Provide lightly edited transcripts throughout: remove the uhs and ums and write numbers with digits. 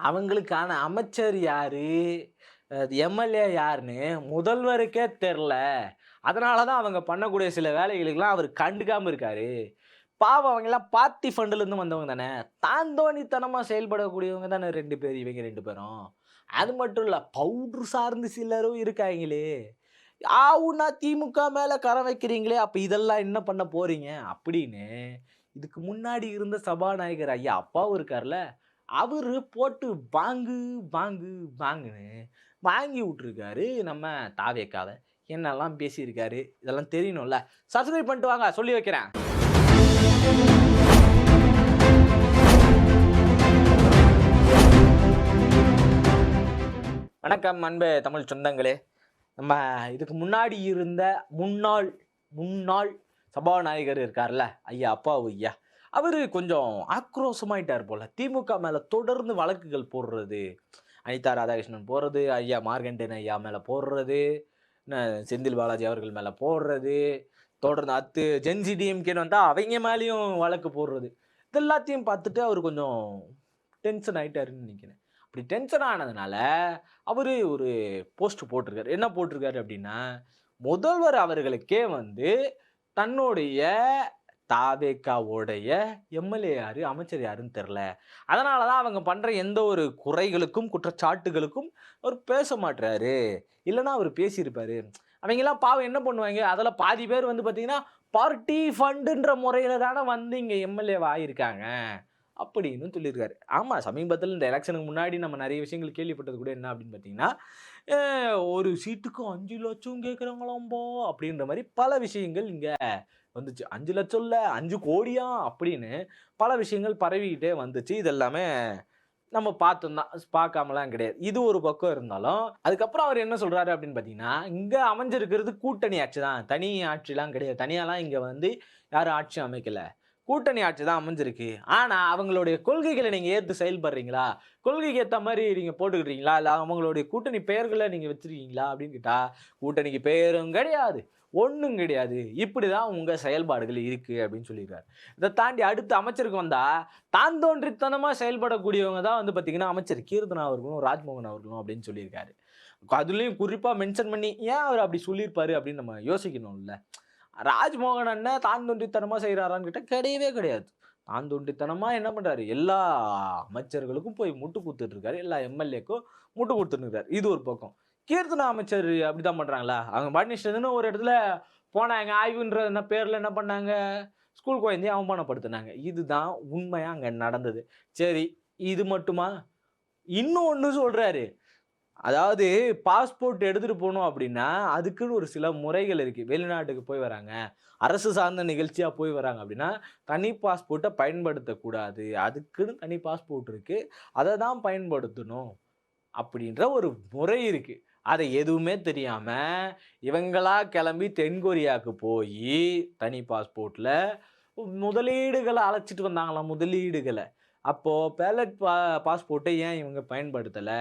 அவங்களுக்கான அமைச்சர் யாரு? எம்எல்ஏ யாருன்னு முதல்வருக்கே தெர்ல. அதனால தான் அவங்க பண்ணக்கூடிய சில வேலைகளுக்கெல்லாம் அவரு கண்டுக்காம இருக்காரு. பாவம் அவங்கலாம் பார்ட்டி ஃபண்டுலருந்து வந்தவங்க தானே. தாந்தோணித்தனமா செயல்படக்கூடியவங்க தானே 2 பேர், இவங்க 2 பேரும். அது மட்டும் இல்ல, பவுடர் சார்ந்து சிலரும் இருக்காங்களே. ஆவுன்னா திமுக மேல கரம் வைக்கிறீங்களே, அப்ப இதெல்லாம் என்ன பண்ண போறீங்க? அப்படின்னு இதுக்கு முன்னாடி இருந்த சபாநாயகர் ஐயா அப்பாவும் இருக்கார்ல, அவரு போட்டு பாங்கு, பாங்கு, பாங்குன்னு வாங்கி விட்டுருக்காரு நம்ம தாவேக்காவ. என்னெல்லாம் பேசியிருக்காரு, இதெல்லாம் தெரியணும்ல. சப்ஸ்கிரைப் பண்ணிட்டு வாங்க, சொல்லி வைக்கிறேன். வணக்கம் அன்பு தமிழ் சொந்தங்களே. நம்ம இதுக்கு முன்னாடி இருந்த முன்னாள் முன்னாள் சபாநாயகர் இருக்கார்ல, ஐயா அப்பாவு ஐயா. அவரு கொஞ்சம் ஆக்ரோஷமாயிட்டார் போல. திமுக மேல தொடர்ந்து வழக்குகள் போடுறது. அனிதா ராதாகிருஷ்ணன் போடுறது, ஐயா மார்கண்டேயன் ஐயா மேல போடுறது, செந்தில் பாலாஜி அவர்கள் மேல போடுறது, தொடர்ந்து ஜென்சி டிஎம்கேன்னு வந்தா அவைங்க மேலயும் வழக்கு போடுறது. இது எல்லாத்தையும் பார்த்துட்டு அவரு கொஞ்சம் டென்ஷன் ஆயிட்டாருன்னு நினைக்கிறேன். அப்படி டென்ஷன் ஆனதுனால அவரு ஒரு போஸ்ட் போட்டிருக்காரு. என்ன போட்டிருக்காரு அப்படின்னா, முதல்வர் அவர்களுக்கே வந்து தன்னுடைய தாவேகாவோடைய எம்எல்ஏ யாரு, அமைச்சர் யாருன்னு தெரியல. அதனால தான் அவங்க பண்ற எந்த ஒரு குறைகளுக்கும், குற்றச்சாட்டுகளுக்கும் அவர் பேச மாட்றாரு. இல்லன்னா அவரு பேசியிருப்பாரு. அவங்கலாம் பாவம் என்ன பண்ணுவாங்க, அதுல பாதி பேர் வந்து பார்த்தீங்கன்னா, பார்ட்டி ஃபண்டுன்ற முறையில தான வந்து இங்க எம்எல்ஏவா ஆயிருக்காங்க. அப்படின்னு சொல்லியிருக்காரு. ஆமா, சமீபத்தில இந்த எலக்ஷனுக்கு முன்னாடி நம்ம நெறைய விஷயங்கள் கேள்விப்பட்டது கூட என்ன அப்படின்னு பார்த்தீங்கன்னா, அ ஒரு சீட்டுக்கு 5,00,000 கேட்குறாங்களாம்பா அப்படின்ற மாரி பல விஷயங்கள் இங்க வந்துச்சு. 5,00,000 இல்ல 5,00,00,000 அப்படின்னு பல விஷயங்கள் பரவிக்கிட்டே வந்துச்சு. இது எல்லாமே நம்ம பார்த்தோம் தான். பார்க்காமலாம் கிடையாது. இது ஒரு பக்கம் இருந்தாலும், அதுக்கப்புறம் அவர் என்ன சொல்றாரு அப்படின்னு பார்த்தீங்கன்னா, இங்க அமைஞ்சிருக்கிறது கூட்டணி ஆட்சி தான். தனி ஆட்சிலாம் கிடையாது. தனியாலாம் இங்க வந்து யாரும் ஆட்சி அமைக்கல. கூட்டணி ஆட்சி தான் அமைஞ்சிருக்கு. ஆனா, அவங்களுடைய கொள்கைகள நீங்க ஏத்து செயல்படுறீங்களா? கொள்கைக்கு ஏத்த மாரி நீங்க போட்டுக்கிட்டீங்களா? இல்ல அவங்களுடைய கூட்டணி பெயர்கள நீங்க வச்சிருக்கீங்களா? அப்படின்னு கேட்டா, கூட்டணிக்கு பெயரும் கிடையாது. ஒண்ணும் கிடையாது. இப்படிதான் உங்க செயல்பாடுகள் இருக்கு அப்படின்னு சொல்லியிருக்காரு. இத தாண்டி அடுத்து அமைச்சருக்கு வந்தா, தான் தோன்றித்தனமா செயல்படக்கூடியவங்க தான் வந்து பார்த்தீங்கன்னா, அமைச்சர் கீர்த்தனா அவர்களும், ராஜ்மோகன் அவர்களும் அப்படின்னு சொல்லியிருக்காரு. அதுலயும் குறிப்பா மென்ஷன் பண்ணி, ஏன் அவர் அப்படி சொல்லியிருப்பாரு அப்படின்னு நம்ம யோசிக்கணும்ல. ராஜ்மோகன் அண்ணன் தான் தோன்றித்தனமா செய்றாரான்னு கேட்டா, கிடையவே கிடையாது. தான் தோன்றித்தனமா என்ன பண்றாரு, எல்லா அமைச்சர்களுக்கும் போய் முட்டு குடுத்துட்டு இருக்காரு. எல்லா எம்எல்ஏக்கும் முட்டு குடுத்துன்னு இருக்காரு. இது ஒரு பக்கம். கீர்த்தனா அமைச்சர் அப்படித்தான் பண்றாங்களா? அவங்க பாட்டுன்னு இஷ்டத்துன்னு ஒரு இடத்துல போனாங்க. ஆய்வுன்ற பேர்ல என்ன பண்ணாங்க? ஸ்கூல் குழந்தைய அவமானப்படுத்துனாங்க. இதுதான் உண்மையா அங்க நடந்தது. சரி, இது மட்டுமா? இன்னும் ஒண்ணு சொல்றாரு. அதாவது பாஸ்போர்ட் எடுத்துட்டு போணும் அப்படின்னா, அதுக்குன்னு ஒரு சில முறைகள் இருக்கு. வெளிநாட்டுக்கு போய் வராங்க. அரசு சார்ந்த நிகழ்ச்சியா போய் வராங்க அப்படின்னா, தனி பாஸ்போர்ட்ட பயன்படுத்தக்கூடாது. அதுக்குன்னு தனி பாஸ்போர்ட் இருக்கு. அத தான் பயன்படுத்தணும். அப்படின்ற ஒரு முறை இருக்கு. அத எதுவுமே தெரியாம, இவங்களா கிளம்பி தென்கொரியாக்கு போயி, தனி பாஸ்போர்ட்ல முதலீடுகள அழைச்சிட்டு வந்தாங்களாம், முதலீடுகள. அப்போ பேலட் பாஸ்போர்ட்ட ஏன் இவங்க பயன்படுத்தல?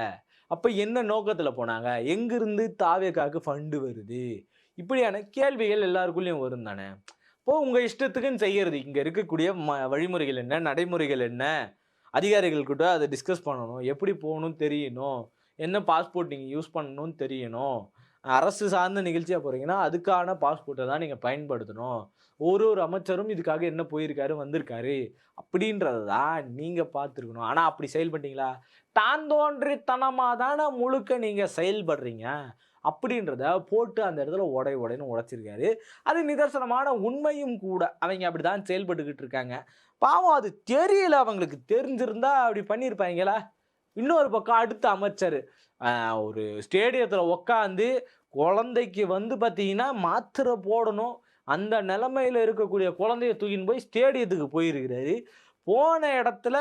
அப்ப என்ன நோக்கத்துல போனாங்க? எங்கிருந்து தாவேகாக்கு ஃபண்ட் வருது? இப்படியான கேள்விகள் எல்லாருக்குள்ளயும் வரும் தானே! இப்போ உங்க இஷ்டத்துக்குன்னு செய்யறது. இங்க இருக்கக்கூடிய வழிமுறைகள் என்ன? நடைமுறைகள் என்ன? அதிகாரிகள் கிட்ட அத டிஸ்கஸ் பண்ணணும். எப்படி போகணும்னு தெரியணும். என்ன பாஸ்போர்ட் நீங்க யூஸ் பண்ணணும்னு தெரியணும். அரசு சார்ந்த நிகழ்ச்சியா போறீங்கன்னா, அதுக்கான பாஸ்போர்ட்ட தான் நீங்க பயன்படுத்தணும். ஒரு அமைச்சரும் இதுக்காக என்ன போயிருக்காரு, வந்திருக்காரு. அப்படின்றத தான் நீங்க பார்த்துருக்கணும். ஆனா அப்படி செயல்பட்டீங்களா? தான் தோன்றித்தனமா தான முழுக்க நீங்க செயல்படுறீங்க. அப்படின்றத போட்டு அந்த இடத்துல உடைன்னு உடைச்சிருக்காரு. அது நிதர்சனமான உண்மையும் கூட. அவைங்க அப்படிதான் செயல்பட்டுக்கிட்டு இருக்காங்க. பாவம் அது தெரியல அவங்களுக்கு. தெரிஞ்சிருந்தா அப்படி பண்ணியிருப்பாய்ங்களா? இன்னொரு பக்கம் அடுத்த அமைச்சரு, அ ஒரு ஸ்டேடியத்துல உட்காந்து குழந்தைக்கு வந்து பார்த்தீங்கன்னா, மாத்திரை போடணும். அந்த நிலைமையில இருக்கக்கூடிய குழந்தைய தூக்கின்னு போய் ஸ்டேடியத்துக்கு போயிருக்கிறாரு. போன இடத்துல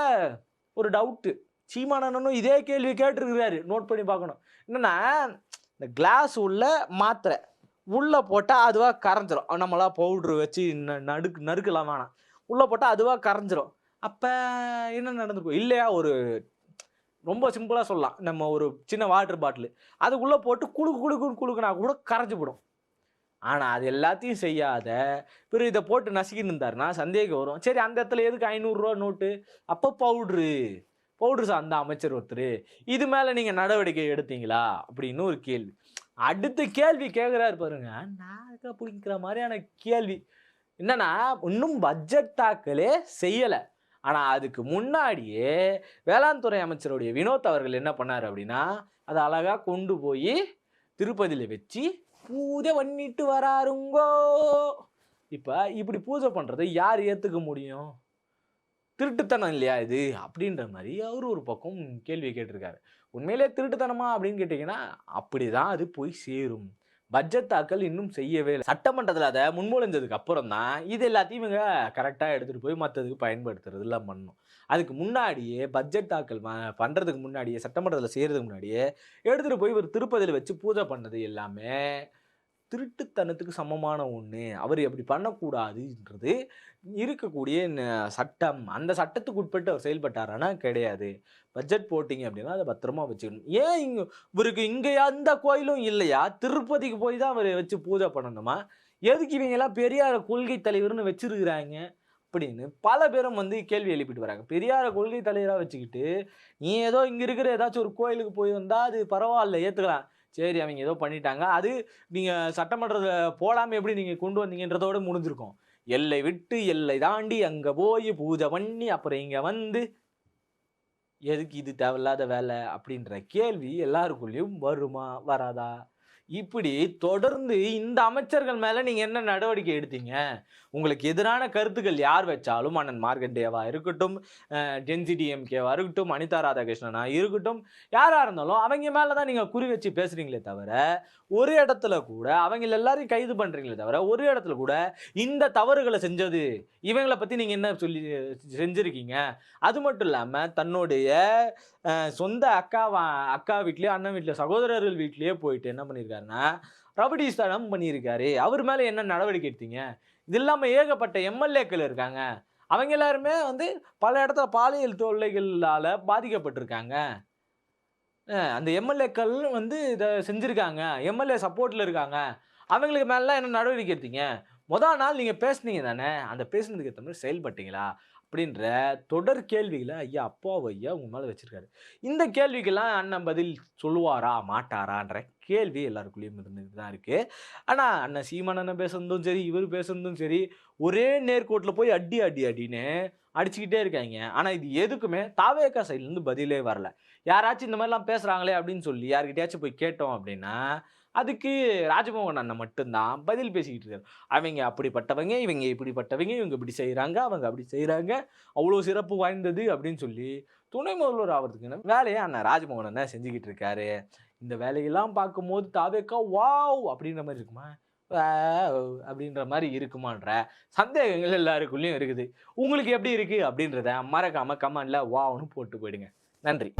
ஒரு டவுட்டு. சீமான் அண்ணனும் இதே கேள்வி கேட்டிருக்கிறாரு. நோட் பண்ணி பார்க்கணும். என்னன்னா, இந்த கிளாஸ் உள்ள மாத்திரை. உள்ள போட்டா அதுவா கரைஞ்சிரும். நம்மளா பவுடர் வச்சு நறுக்கலாம் வேணாம். உள்ள போட்டா அதுவா கரைஞ்சிரும். அப்ப என்ன நடந்திருக்கும்? இல்லையா ஒரு ரொம்ப சிம்பிளா சொல்லலாம். நம்ம ஒரு சின்ன வாட்டர் பாட்டிலு. அதுக்குள்ள போட்டு குலுக்குன்னு குலுக்குனா கூட கரைஞ்சு போயிடும். ஆனா, அது எல்லாத்தையும் செய்யாத, பிறகு இத போட்டு நசுக்கின்னு இருந்தாருன்னா சந்தேகம் வரும். சரி அந்த இடத்துல எதுக்கு ரூ. 500 நோட்டு? அப்ப பவுட்ரு. பவுடர் சார்ந்த அமைச்சர் ஒருத்தர். இது மேல நீங்க நடவடிக்கை எடுத்தீங்களா? அப்படின்னு ஒரு கேள்வி. அடுத்த கேள்வி கேட்கிறாரு பாருங்க. நாக்க புடிக்கிற மாரியான கேள்வி. என்னன்னா, இன்னும் பட்ஜெட் தாக்கலே செய்யல. ஆனா, அதுக்கு முன்னாடியே வேளாண் துறை அமைச்சருடைய வினோத் அவர்கள் என்ன பண்ணாரு அப்படின்னா, அத அழகா கொண்டு போயி திருப்பதியில வச்சு பூஜை பண்ணிட்டு வராருங்கோ. இப்ப இப்படி பூஜை பண்றத யார் ஏத்துக்க முடியும்? திருட்டுத்தனம் இல்லையா இது? அப்படின்ற மாரி அவரு ஒரு பக்கம் கேள்வி கேட்டிருக்காரு. உண்மையிலே திருட்டுத்தனமா அப்படின்னு கேட்டீங்கன்னா, அப்படிதான் அது போய் சேரும். பட்ஜெட் தாக்கல் இன்னும் செய்யவே இல்ல. சட்டமன்றத்தில அத முன்மொழிஞ்சதுக்கு அப்புறம் தான், இது எல்லாத்தையும் இவங்க கரெக்ட்டா எடுத்துட்டு போய் மத்ததுக்கு பயன்படுத்துறதெல்லாம் பண்ணணும். அதுக்கு முன்னாடியே பட்ஜெட் தாக்கல் பண்றதுக்கு முன்னாடியே, சட்டமன்றத்தில செய்றதுக்கு முன்னாடியே, எடுத்துட்டு போய் ஒரு திருப்பதியில வச்சு பூஜை பண்ணது எல்லாமே திருட்டுத்தனத்துக்கு சமமான ஒண்ணு. அவரு அப்படி பண்ணக்கூடாதுன்றது இருக்கக்கூடிய சட்டம். அந்த சட்டத்துக்கு உட்பட்டு அவர் செயல்பட்டாரான்னா கிடையாது. பட்ஜெட் போட்டீங்க அப்படின்னா, அத பத்திரமா வச்சுக்கணும். ஏன் இவருக்கு இங்க எந்த கோயிலும் இல்லையா? திருப்பதிக்கு போய் தான் அவர வச்சு பூஜை பண்ணணுமா? எதுக்கு இவங்கலாம் பெரியார கொள்கை தலைவர்ன்னு வச்சிருக்கிறாங்க? அப்படின்னு பல பேரும் வந்து கேள்வி எழுப்பிட்டு வராங்க. பெரியார கொள்கை தலைவரா வச்சுக்கிட்டு, நீ ஏதோ இங்க இருக்கிற ஏதாச்சும் ஒரு கோயிலுக்கு போய் வந்தா அது பரவால்ல ஏத்துக்கலாம். சரி அவைங்க ஏதோ பண்ணிட்டாங்க. அது நீங்க சட்டமன்றத்துல போடாம எப்படி நீங்க கொண்டு வந்தீங்கன்றதோட முடிஞ்சிருக்கும். எல்லை விட்டு எல்லை தாண்டி அங்க போய் பூஜை பண்ணி, அப்புறம் இங்க வந்து எதுக்கு இது தேவையில்லாத வேலை? அப்படின்ற கேள்வி எல்லாருக்குள்ளயும் வருமா? வராதா? இப்படி தொடர்ந்து இந்த அமைச்சர்கள் மேல நீங்க என்ன நடவடிக்கை எடுத்தீங்க? உங்களுக்கு எதிரான கருத்துக்கள் யார் வச்சாலும் அண்ணன் மார்க்கண்டேயவா இருக்கட்டும், ஜென்சி டிஎம்கேவா இருக்கட்டும், அனிதா ராதாகிருஷ்ணனா இருக்கட்டும், யாரா இருந்தாலும் அவங்க மேல தான் நீங்க குறி வச்சு பேசுறீங்களே தவிர, ஒரு இடத்துல கூட அவங்கள எல்லாரையும் கைது பண்றீங்களே தவிர, ஒரு இடத்துல கூட இந்த தவறுகள செஞ்சது, இவங்கள பத்தி நீங்க என்ன சொல்லி செஞ்சிருக்கீங்க? அது மட்டும் இல்லாம தன்னுடைய சொந்த அக்கா வீட்லயோ, அண்ணன் வீட்லயோ, சகோதரர்கள் வீட்லயே போயிட்டு என்ன பண்ணியிருக்காருன்னா, ரவுடிஸ்தனம் பண்ணியிருக்காரு. அவர் மேல என்ன நடவடிக்கை எடுத்தீங்க? இது இல்லாம ஏகப்பட்ட எம்.எல்.ஏக்கள் இருக்காங்க. அவங்க எல்லாருமே வந்து பல இடத்துல பாலியல் தொல்லைகளால பாதிக்கப்பட்டிருக்காங்க. அந்த எம்.எல்.ஏக்கள் வந்து இத செஞ்சிருக்காங்க. எம்.எல்.ஏ சப்போர்ட்ல இருக்காங்க. அவங்களுக்கு மேலலாம் என்ன நடவடிக்கை எடுத்தீங்க? நாள் நீங்க பேசுனீங்க தானே! அந்த பேசுனதுக்கு ஏத்த மாரி செயல்பட்டீங்களா? அப்படின்ற தொடர் கேள்விகள ஐயா அப்பாவு ஐயா உங்க மேல வச்சிருக்காரு. இந்த கேள்விக்கெல்லாம் அண்ணன் பதில் சொல்லுவாரா? மாட்டாரான்ற கேள்வி எல்லாருக்குள்ளயும் இருந்துட்டு தான் இருக்கு. ஆனா அண்ணன் சீமான் அண்ணன் பேசுனதும் சரி, இவரு பேசுனதும் சரி, ஒரே நேர்கோட்டுல போய் அடி அடி அடின்னு அடிச்சுக்கிட்டே இருக்காய்ங்க. ஆனா இது எதுக்குமே தாவேகா சைட்லருந்து பதிலே வரல. யாராச்சும் இந்த மாரிலாம் பேசுறாங்களே அப்படின்னு சொல்லி யார்கிட்டயாச்சும் போய் கேட்டோம் அப்படின்னா, அதுக்கு ராஜமோகன் அண்ணன் மட்டும் தான் பதில் பேசிக்கிட்டு இருக்காரு. அவைங்க அப்படிப்பட்டவங்க, இவைங்க இப்படிப்பட்டவைங்க, இவங்க இப்படி செய்றாங்க, அவங்க அப்படி செய்றாங்க, அவ்வளோ சிறப்பு வாய்ந்தது அப்படின்னு சொல்லி, துணை முதல்வர் ஆவறதுக்கான வேலைய அண்ணன் ராஜமோகன் அண்ணன் செஞ்சுகிட்டு இருக்காரு. இந்த வேலையெல்லாம் பார்க்கும்போது தாவேக்கா வாவ்! அப்படின்ற மாரி இருக்குமா? வாவ்! அப்படின்ற மாரி இருக்குமான்ற சந்தேகங்கள் எல்லாருக்குள்ளயும் இருக்குது. உங்களுக்கு எப்படி இருக்கு அப்படின்றத மறக்காம கமெண்ட்ல வாவ்ன்னு போட்டு போயிடுங்க. நன்றி.